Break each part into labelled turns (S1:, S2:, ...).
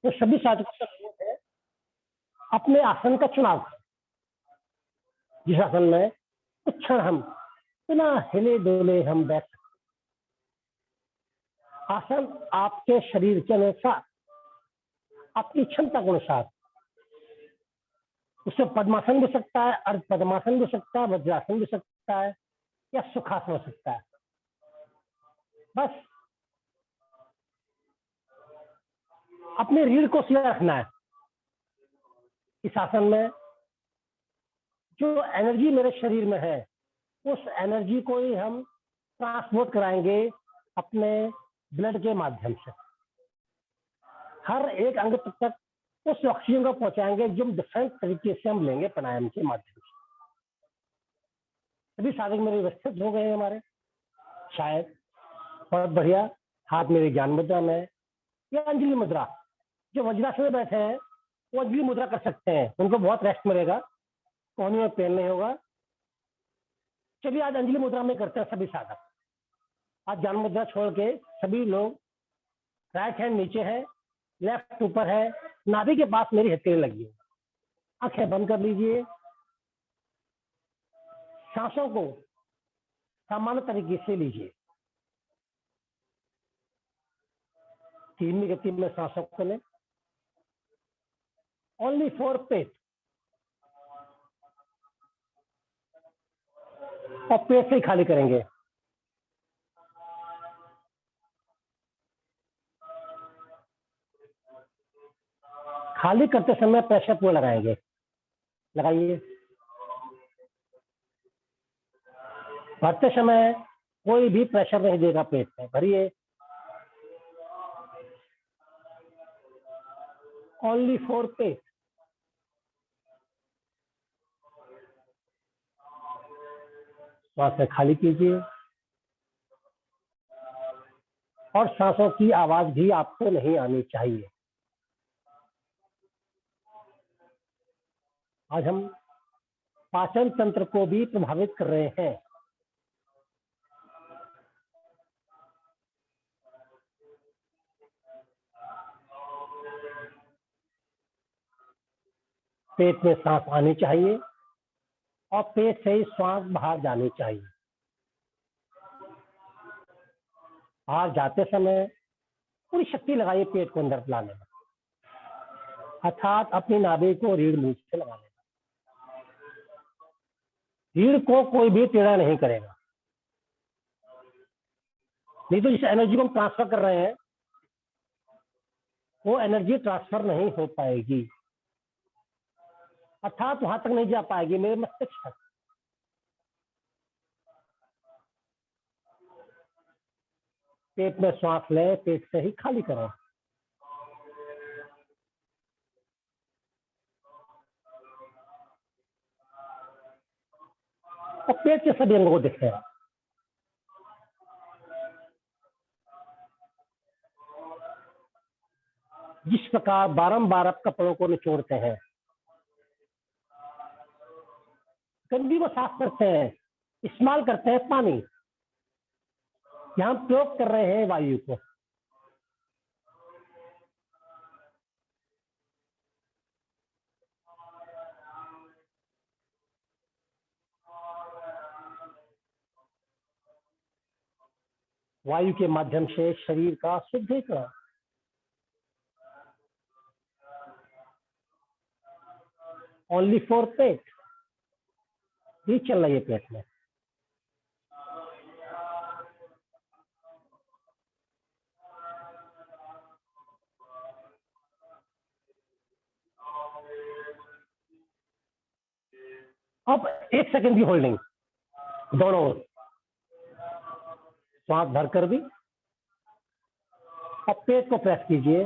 S1: तो सभी साधकों से अनुरोध है, अपने आसन का चुनाव करें। जिस आसन में कुछ क्षण हम बिना हिले डोले हम बैठ सकते। आसन आपके शरीर के अनुसार, आपकी क्षमता के अनुसार, उससे पद्मासन भी हो सकता है, अर्ध पद्मासन भी हो सकता है, वज्रासन भी हो सकता है, या सुखासन हो सकता है। बस अपने रीढ़ को सीधा रखना है। इस आसन में जो एनर्जी मेरे शरीर में है, उस एनर्जी को ही हम ट्रांसपोर्ट कराएंगे अपने ब्लड के माध्यम से। हर एक अंग तक उस ऑक्सीजन को पहुंचाएंगे जो डिफरेंट तरीके से हम लेंगे प्राणायाम के माध्यम से। सभी साधक मेरे व्यवस्थित हो गए हैं हमारे, शायद बहुत बढ़िया। हाथ मेरे ज्ञान मुद्रा में या अंजलि मुद्रा, जो वज्रासन में बैठे हैं वो अंजलि मुद्रा कर सकते हैं, उनको बहुत रेस्ट मिलेगा, कोहनी में पेन नहीं होगा। चलिए आज अंजलि मुद्रा में करते हैं सभी साधक। आज ज्ञान मुद्रा छोड़ के सभी लोग, राइट हैंड नीचे है, लेफ्ट ऊपर है, नाभि के पास मेरी हथेली लगी है। आंखें बंद कर लीजिए। सांसों को सामान्य तरीके से लीजिए, धीमी गति में सांसों को लें। ओनली फॉर पेट, और पेट से ही खाली करेंगे। खाली करते समय प्रेशर पूरा लगाएंगे, लगाइए। भरते समय कोई भी प्रेशर नहीं देगा पेट में, भरिए। ओनली फॉर पेट। सांसें खाली कीजिए, और सांसों की आवाज भी आपको नहीं आनी चाहिए। आज हम पाचन तंत्र को भी प्रभावित कर रहे हैं। पेट में सांस आनी चाहिए और पेट से ही श्वास बाहर जानी चाहिए। बाहर जाते समय पूरी शक्ति लगाइए पेट को अंदर लाने में, अर्थात अपनी नाभि को रीढ़ मुंह से लगा लेना। रीढ़ को कोई भी टेढ़ा नहीं करेगा, नहीं तो जिस एनर्जी को हम ट्रांसफर कर रहे हैं वो एनर्जी ट्रांसफर नहीं हो पाएगी, अर्थात वहां तक नहीं जा पाएगी, मेरे मस्तिष्क तक। पेट में श्वास लें, पेट से ही खाली करें। और पेट के सभी अंगों को दिखें। जिस प्रकार बारंबार आप कपड़ों को निचोड़ते हैं, गंदी को साफ करते हैं, इस्तेमाल करते हैं पानी, यहां प्रयोग कर रहे हैं वायु को। वायु के माध्यम से शरीर का शुद्धिकरण। ओनली फॉर पेट, भी चल रही है पेट में। अब 1 सेकंड की होल्डिंग, दोनों ओर श्वास भरकर भी, और पेट को प्रेस कीजिए,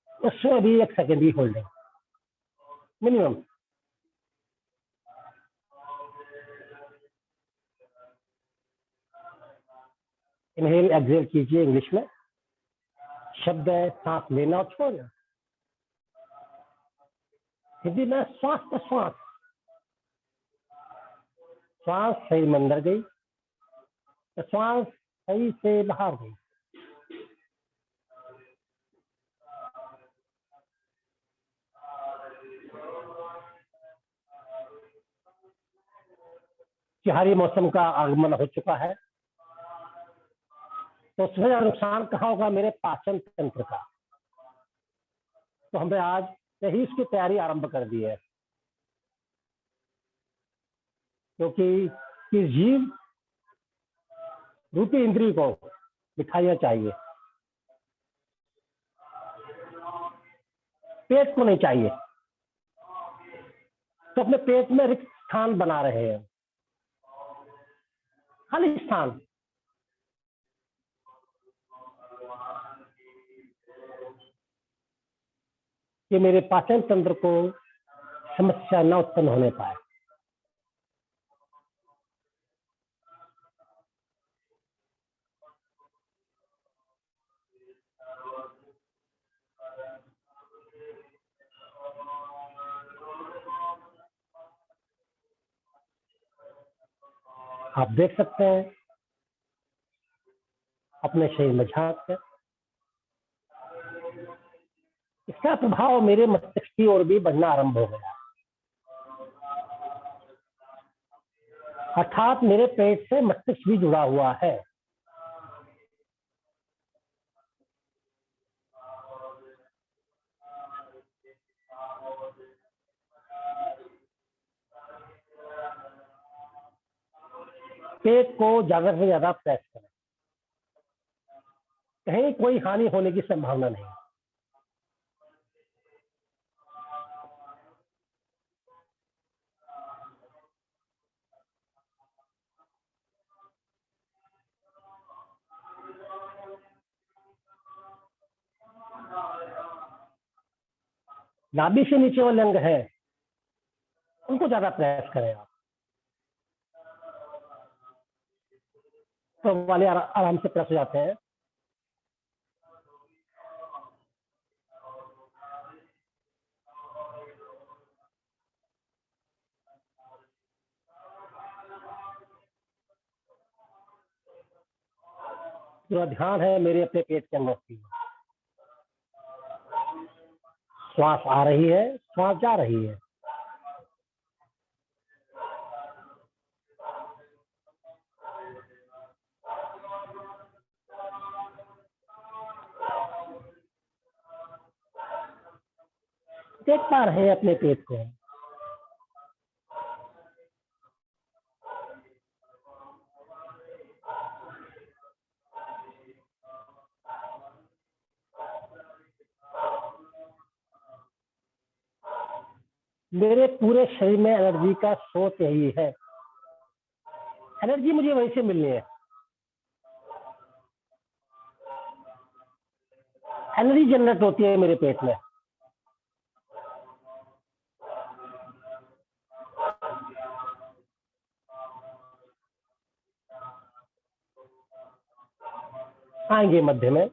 S1: उसमें भी 1 सेकंड की होल्डिंग मिनिमम। इनहेल एक्सहेल कीजिए। इंग्लिश में शब्द है सांस लेना और छोड़ना, हिंदी में श्वास प्रश्वास। श्वास सही में अंदर गई, श्वास सही से बाहर गई। त्योहारी मौसम का आगमन हो चुका है, तो सबसे ज्यादा नुकसान कहाँ होगा? मेरे पाचन तंत्र का। तो हमने आज से ही इसकी तैयारी आरंभ कर दी है, क्योंकि इस जीव रूपी इंद्रिय को मिठाइयाँ चाहिए, पेट को नहीं चाहिए। तो अपने पेट में रिक्त स्थान बना रहे हैं, खाली स्थान। कि मेरे पाचन तंत्र को समस्या न उत्पन्न होने पाए। आप देख सकते हैं अपने शरीर में झांक कर, इसका प्रभाव मेरे मस्तिष्क की ओर भी बढ़ना आरंभ हो गया। अर्थात मेरे पेट से मस्तिष्क भी जुड़ा हुआ है। पेट को ज्यादा से ज्यादा प्रेस करें, कहीं कोई हानि होने की संभावना नहीं। नाभि से नीचे वाले अंग है, उनको ज्यादा प्रयास करें आप, तो वाले आराम से प्रेस हो जाते हैं। पूरा ध्यान है मेरे अपने पेट के अंदर की। श्वास आ रही है, श्वास जा रही है। देख पा रहे हैं अपने पेट को। मेरे पूरे शरीर में एनर्जी का स्रोत यही है। एनर्जी मुझे वहीं से मिलनी है। एनर्जी जनरेट होती है मेरे पेट में। आएंगे मध्य में,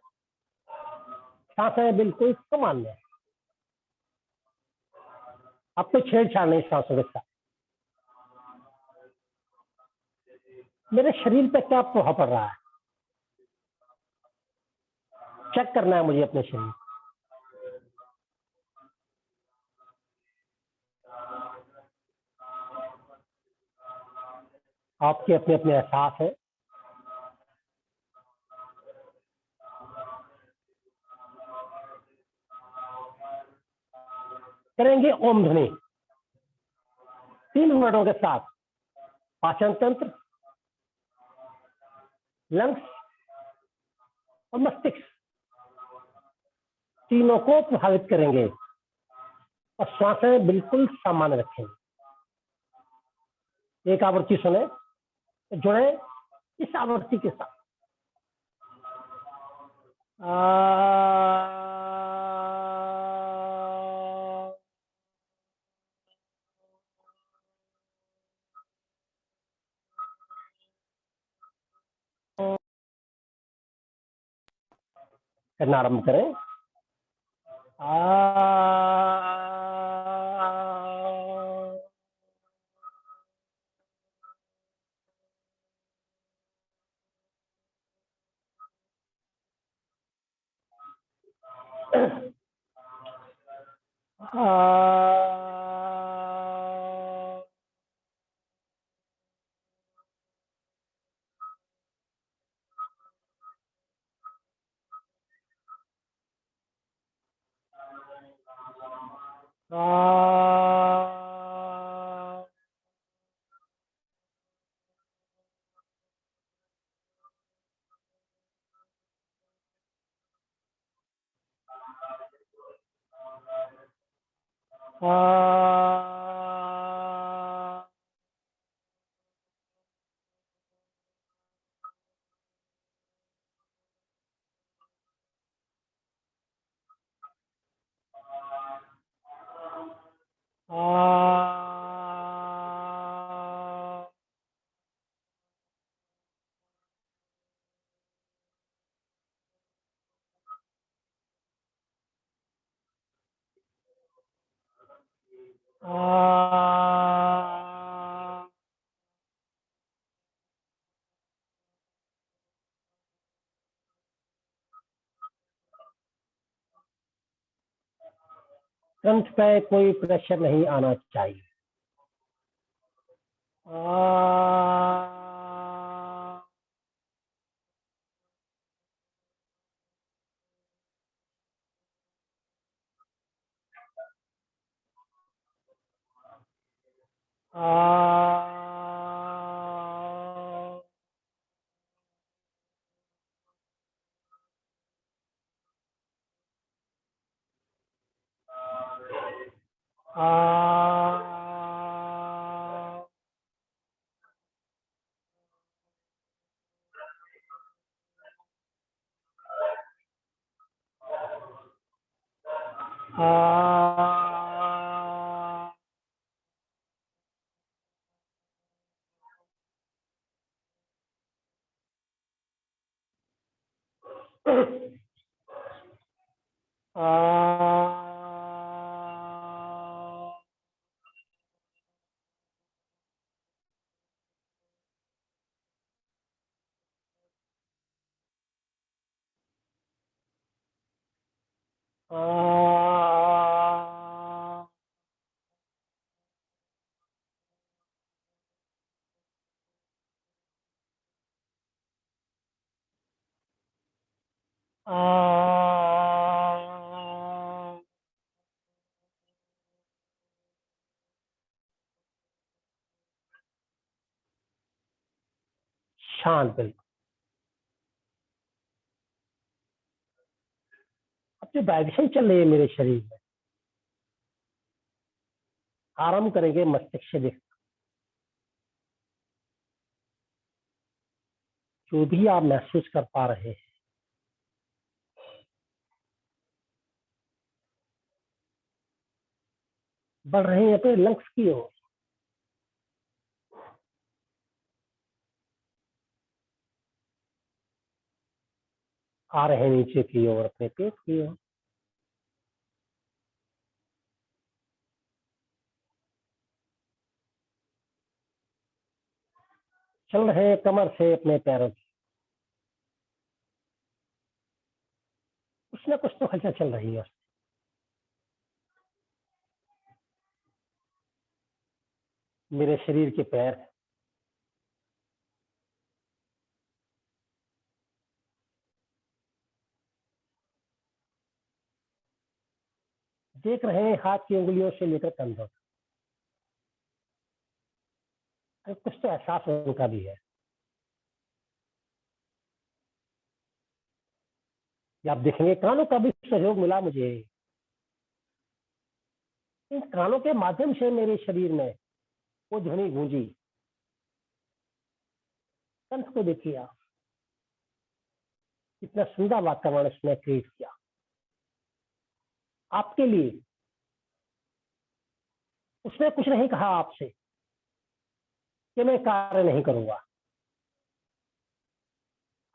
S1: सांसें बिल्कुल सामान्य, अब तो छेड़छाड़ नहीं सांसों के साथ। मेरे शरीर पे क्या प्रभाव पड़ रहा है, चेक करना है मुझे अपने शरीर। आपके अपने अपने एहसास है। करेंगे ओम ध्वनि 3 मिनटों के साथ। पाचन तंत्र, लंग्स और मस्तिष्क तीनों को प्रभावित करेंगे, और श्वासें बिल्कुल सामान्य रखेंगे। एक आवृत्ति सुने, जुड़े इस आवृत्ति के साथ। करना आरंभ करें। आ, आ, आ, कंठ पे कोई प्रेशर नहीं आना चाहिए। आ, आ, आ, आ, शांत बिल्कुल। अब जो वाइब्रेशन चल रही है मेरे शरीर में, आराम करेंगे मस्तिष्क से देख। जो भी आप महसूस कर पा रहे हैं, बढ़ रहे हैं अपने लंग्स की ओर, आ रहे हैं नीचे की ओर अपने पेट की ओर, चल रहे हैं कमर से अपने पैरों की। कुछ ना कुछ तो हलचल चल रही है। मेरे शरीर के पैर देख रहे हैं, हाथ की उंगलियों से लेकर कंधों तक। कुछ तो एहसास उनका भी है। या आप देखेंगे कानों का भी सहयोग मिला मुझे। इन कानों के माध्यम से मेरे शरीर में वो ध्वनि गूंजी। कंठ को देखिए आप, कितना सुंदर वातावरण उसने क्रिएट किया आपके लिए। उसने कुछ नहीं कहा आपसे कि मैं कार्य नहीं करूंगा।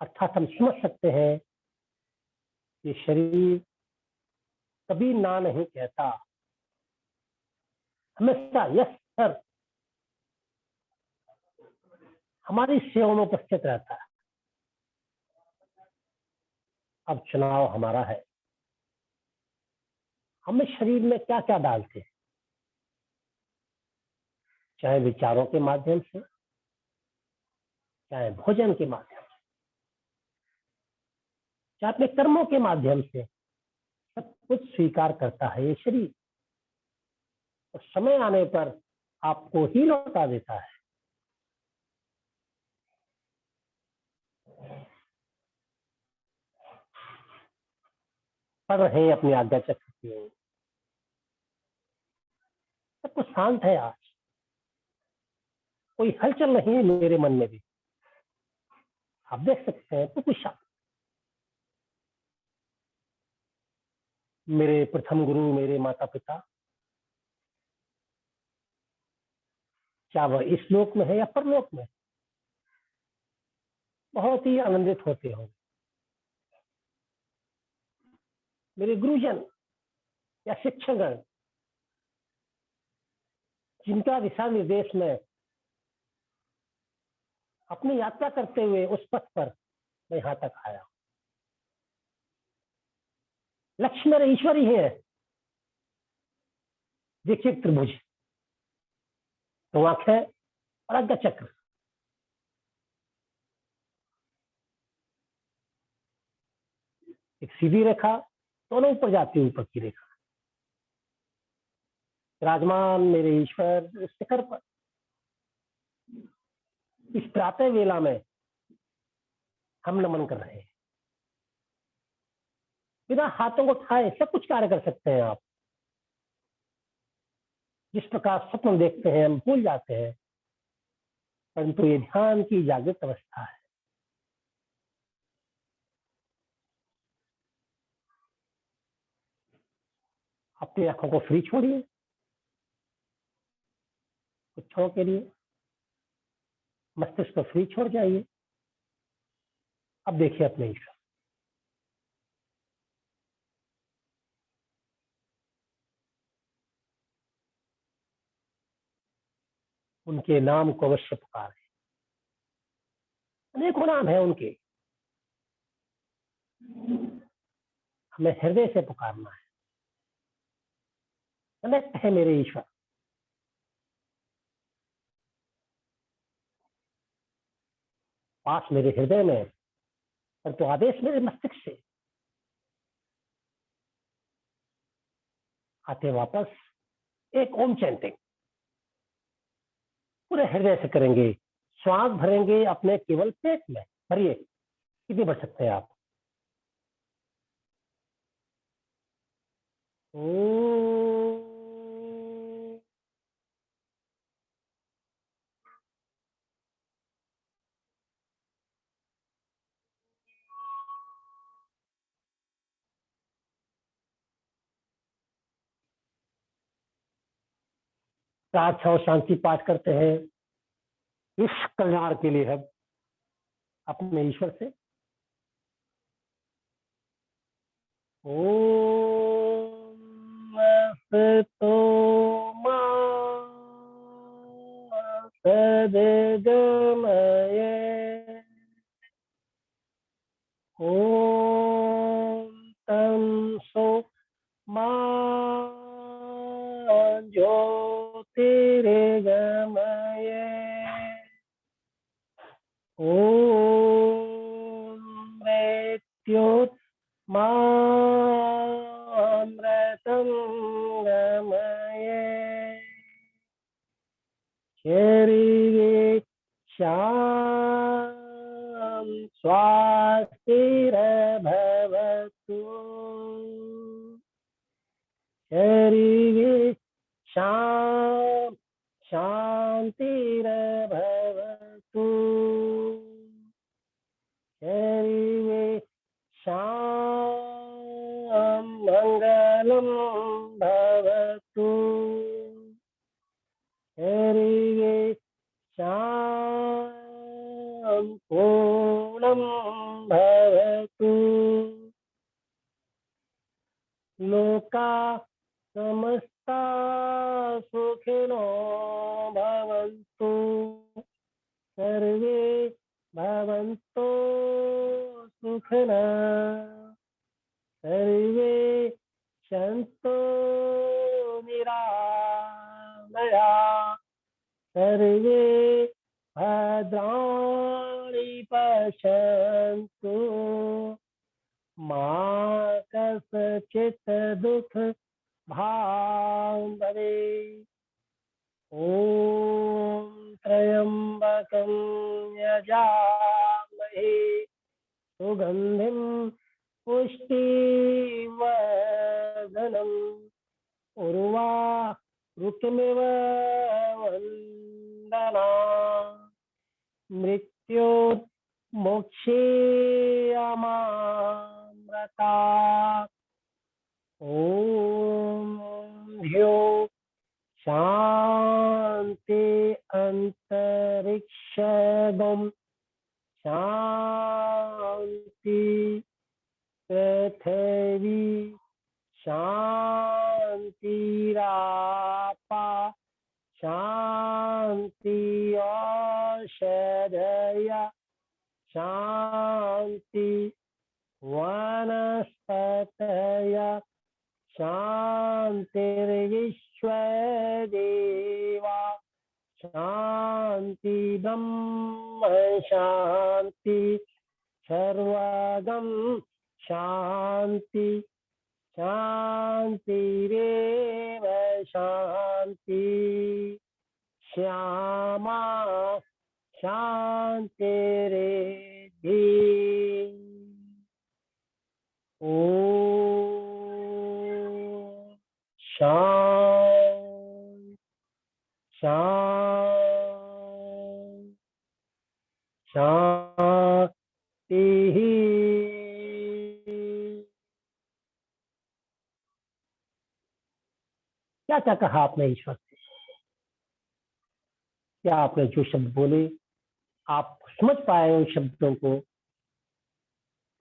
S1: अर्थात हम समझ सकते हैं कि शरीर कभी ना नहीं कहता, हमेशा यस सर हमारी सेवा में उपस्थित रहता है। अब चुनाव हमारा है, हमें शरीर में क्या क्या डालते हैं, चाहे विचारों के माध्यम से, चाहे भोजन के माध्यम से, चाहे अपने कर्मों के माध्यम से। सब कुछ स्वीकार करता है ये शरीर, और समय आने पर आपको ही लौटा देता है। पढ़ रहे हैं अपनी आज्ञा चक्र की ओर। सब कुछ शांत है आज, कोई हलचल नहीं है मेरे मन में भी। आप देख सकते हैं तो कुछ शांत। मेरे प्रथम गुरु, मेरे माता पिता, क्या वह इस लोक में है या परलोक में, बहुत ही आनंदित होते हो। मेरे गुरुजन या शिक्षकगण, जिनका दिशा निर्देश में अपनी यात्रा करते हुए उस पथ पर मैं यहाँ तक आया। लक्ष्य मेरे ईश्वर ही है। देखिए त्रिभुज, तो आंखें और आज्ञा चक्र, एक सीधी रेखा, दोनों ऊपर जाती है, ऊपर की रेखा। विराजमान मेरे ईश्वर इस शिखर पर, इस प्रातः वेला में हम नमन कर रहे हैं। बिना हाथों को उठाए सब कुछ कार्य कर सकते हैं आप। जिस प्रकार स्वप्न देखते हैं हम भूल जाते हैं, परंतु ये ध्यान की जागृत अवस्था है। अपनी आंखों को फ्री छोड़िए कुछ क्षणों के लिए, मस्तिष्क को फ्री छोड़ जाइए। अब देखिए अपने ईश्वर, उनके नाम को अवश्य पुकारें। अनेकों नाम है उनके, हमें हृदय से पुकारना है। अनेक है मेरे ईश्वर, पास मेरे हृदय में, परंतु आदेश मेरे मस्तिष्क से आते वापस। एक ओम चैंटिंग पूरे हृदय से करेंगे। श्वास भरेंगे अपने केवल पेट में, भरिए, कितनी भर सकते हैं आप। प्रार्थना और शांति पाठ करते हैं इस कल्याण के लिए हम अपने ईश्वर से। ओम तो मा सद्गमय, ओम तम सो मा ज्योतिर्गमय, ओम मृत्युर्मामृतं गमय, शरीरे शां स्वास्तिर्भवतु, शरीरे शां शांतिर्भवतु, शरीरे शां मंगलं भवतु, शरीरे शां पूर्णं भवतु, लोका समस्ता सुखिनो भवन्तु, सर्वे भवन्तु सुखिनः, सर्वे सन्तु निरामया, सर्वे भद्राणि पश्यन्तु, मा कश्चित् दुःख भाग् भवेत्। ॐ त्र्यम्बकं यजामहे सुगन्धिं पुष्टिवर्धनम्, उर्वारुकमिव ऋतुमेव वन्दना मृत्यु मोक्षे अमामृता। ओम ह्यो शांति अंतरिक्षगम शांति पृथ्वी शांतिरापा शांति औषधय शांति वनस्पतय शांतिर्विश्व देवा शांति ब्रह्म शांति सर्वगम शांति शांतिरेव शांति श्यामा शांतिरेधि। ओम शांति शांति शांति। क्या क्या कहा आपने ईश्वर से? क्या आपने जो शब्द बोले आप समझ पाए उन शब्दों को?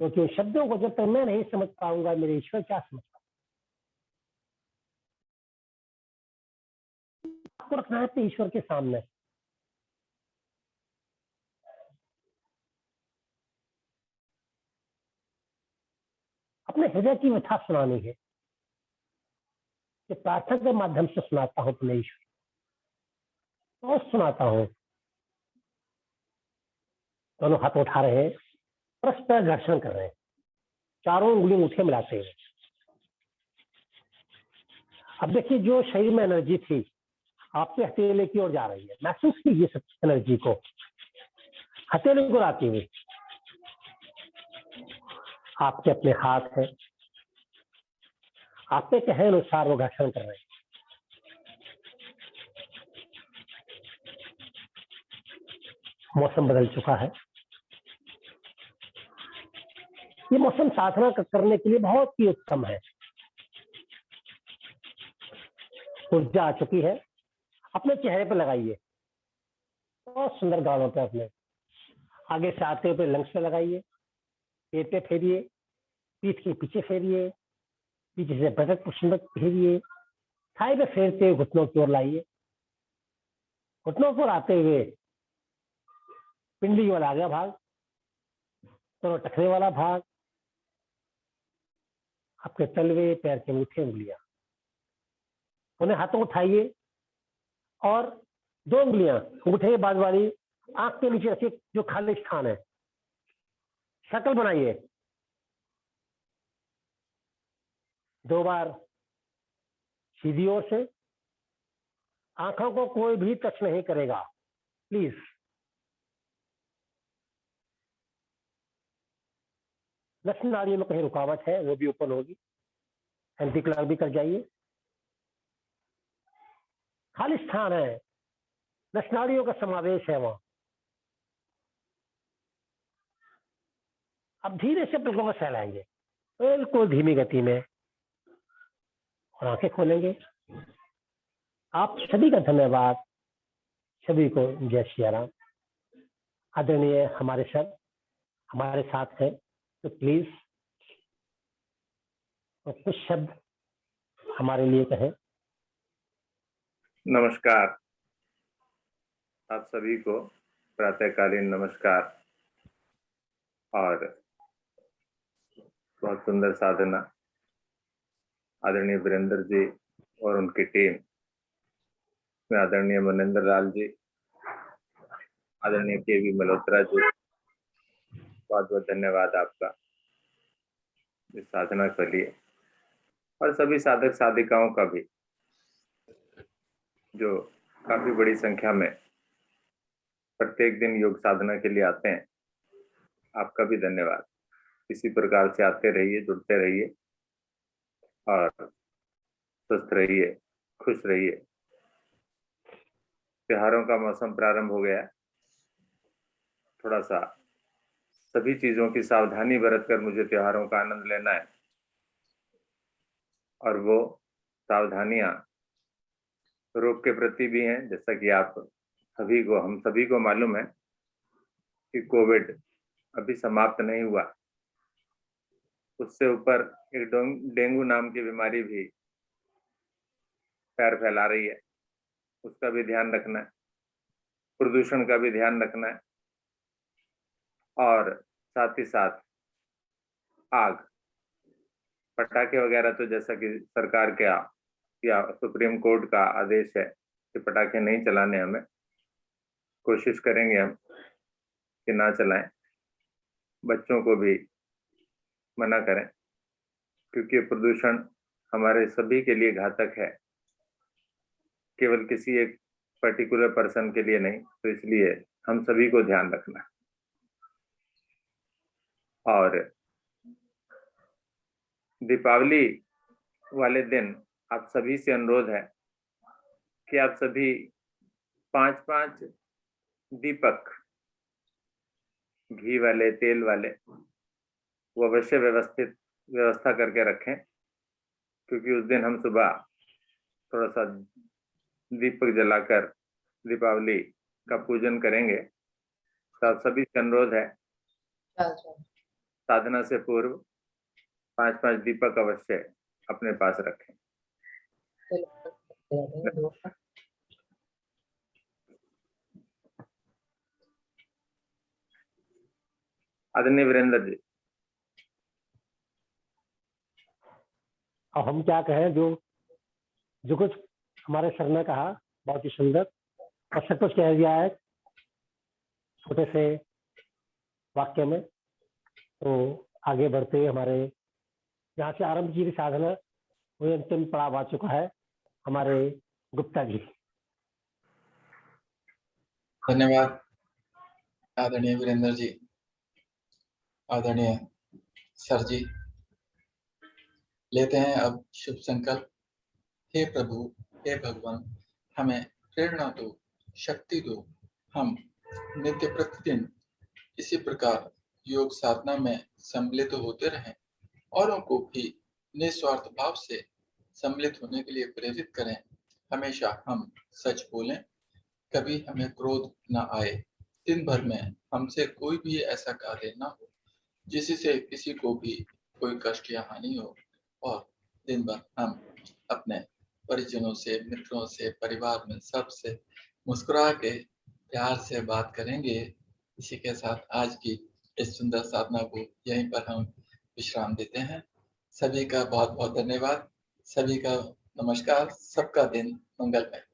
S1: क्योंकि उन शब्दों को जब तक मैं नहीं समझ पाऊंगा मेरे ईश्वर क्या समझ पाऊंगा? आपको रखना है अपने ईश्वर के सामने। अपने हृदय की व्यथा सुनानी है कि प्रार्थना के माध्यम से सुनाता हूं अपने ईश्वर और सुनाता हूं। दोनों हाथ उठा रहे हैं, परस्पर घर्षण कर रहे हैं, चारों उंगली मुठे मिलाते हुए। अब देखिए जो शरीर में एनर्जी थी आपके हथेली की ओर जा रही है। महसूस कीजिए सब एनर्जी को हथेली को आती हुई। आपके अपने हाथ है, आपके कहे अनुसार वो घर्षण कर रहे हैं। मौसम बदल चुका है। ये मौसम साधना करने के लिए बहुत ही उत्तम है। ऊर्जा आ चुकी है, अपने चेहरे पर लगाइए। बहुत सुंदर गालों पे अपने आगे से आते हुए लंग्स पे लगाइए, पेट पे फेरिए, पीठ के पीछे फेरिए, पीछे से बटक पुष्प फेरिए, थाई पे फेरते हुए घुटनों की ओर लाइए। घुटनों को आते हुए पिंडली वाला आगे भाग, दोनों टखने वाला भाग, आपके तलवे पैर के मुठे उंगलियां, उन्हें हाथों उठाइए और दो उंगलियां अंगूठे के बाद वाली आंख के नीचे रखिए, जो खाली स्थान है। शक्ल बनाइए। 2 बार सीधी ओर से। आंखों को कोई भी टच नहीं करेगा प्लीज। नस नाड़ियों में कहीं रुकावट है वो भी ओपन होगी। एंटी क्लर्क भी कर जाइए। खाली स्थान है, नस नाड़ियों का समावेश है वहां। अब धीरे से पलकों को सहलाएंगे बिल्कुल धीमी गति में और आंखें खोलेंगे। आप सभी का धन्यवाद, सभी को जय श्री राम। आदरणीय हमारे सर हमारे साथ है, तो प्लीज कुछ शब्द हमारे लिए कहें।
S2: नमस्कार आप सभी को, प्रातःकालीन नमस्कार। और बहुत सुंदर साधना आदरणीय वीरेंद्र जी और उनकी टीम में, आदरणीय मनिंदर लाल जी, आदरणीय केवी मल्होत्रा जी, बहुत बहुत धन्यवाद आपका इस साधना के लिए। और सभी साधक साधिकाओं का भी जो काफी बड़ी संख्या में प्रत्येक दिन योग साधना के लिए आते हैं, आपका भी धन्यवाद। इसी प्रकार से आते रहिए, जुड़ते रहिए और स्वस्थ रहिए, खुश रहिए। त्योहारों का मौसम प्रारंभ हो गया है। थोड़ा सा सभी चीजों की सावधानी बरतकर मुझे त्योहारों का आनंद लेना है, और वो सावधानियां रोग के प्रति भी हैं। जैसा कि हम सभी को मालूम है कि कोविड अभी समाप्त नहीं हुआ। उससे ऊपर एक डेंगू नाम की बीमारी भी पैर फैला रही है, उसका भी ध्यान रखना है। प्रदूषण का भी ध्यान रखना है, और साथ ही साथ आग, पटाखे वगैरह तो जैसा कि सरकार का या सुप्रीम कोर्ट का आदेश है कि पटाखे नहीं चलाने, हमें कोशिश करेंगे हम कि ना चलाएं। बच्चों को भी मना करें, क्योंकि प्रदूषण हमारे सभी के लिए घातक है, केवल किसी एक पर्टिकुलर पर्सन के लिए नहीं। तो इसलिए हम सभी को ध्यान रखना है। और दीपावली वाले दिन आप सभी से अनुरोध है कि आप सभी 5-5 दीपक, घी वाले, तेल वाले, वो अवश्य व्यवस्था करके रखें, क्योंकि उस दिन हम सुबह थोड़ा सा दीपक जलाकर दीपावली का पूजन करेंगे। तो आप सभी से अनुरोध है, साधना से पूर्व 5-5 दीपक अवश्य अपने पास रखें। आदरणीय वीरेंद्र जी।
S1: अब हम क्या कहें, जो कुछ हमारे सर ने कहा बहुत ही सुंदर और सब कुछ कह दिया है छोटे से वाक्य में। तो आगे बढ़ते हुए हमारे जहाँ से आरंभ की साधना वही अंतिम पड़ाव आ चुका है, हमारे गुप्ता जी।
S3: धन्यवाद आदरणीय वीरेंद्र जी, आदरणीय सर जी। लेते हैं अब शुभ संकल्प। हे प्रभु, हे भगवान, हमें प्रेरणा दो, शक्ति दो। हम नित्य प्रतिदिन इसी प्रकार योग साधना में सम्मिलित होते रहें, औरों को भी निस्वार्थ भाव से सम्मिलित होने के लिए प्रेरित करें। हमेशा हम सच बोलें, कभी हमें क्रोध न आए। दिन भर में हमसे कोई भी ऐसा कार्य न हो जिससे किसी को भी कोई कष्ट या हानि हो, और दिन भर हम अपने परिजनों से, मित्रों से, परिवार में सबसे मुस्कुरा के प्यार से बात करेंगे। इसी के साथ आज की इस सुंदर साधना को यहीं पर हम विश्राम देते हैं। सभी का बहुत बहुत धन्यवाद। सभी का नमस्कार। सबका दिन मंगलमय।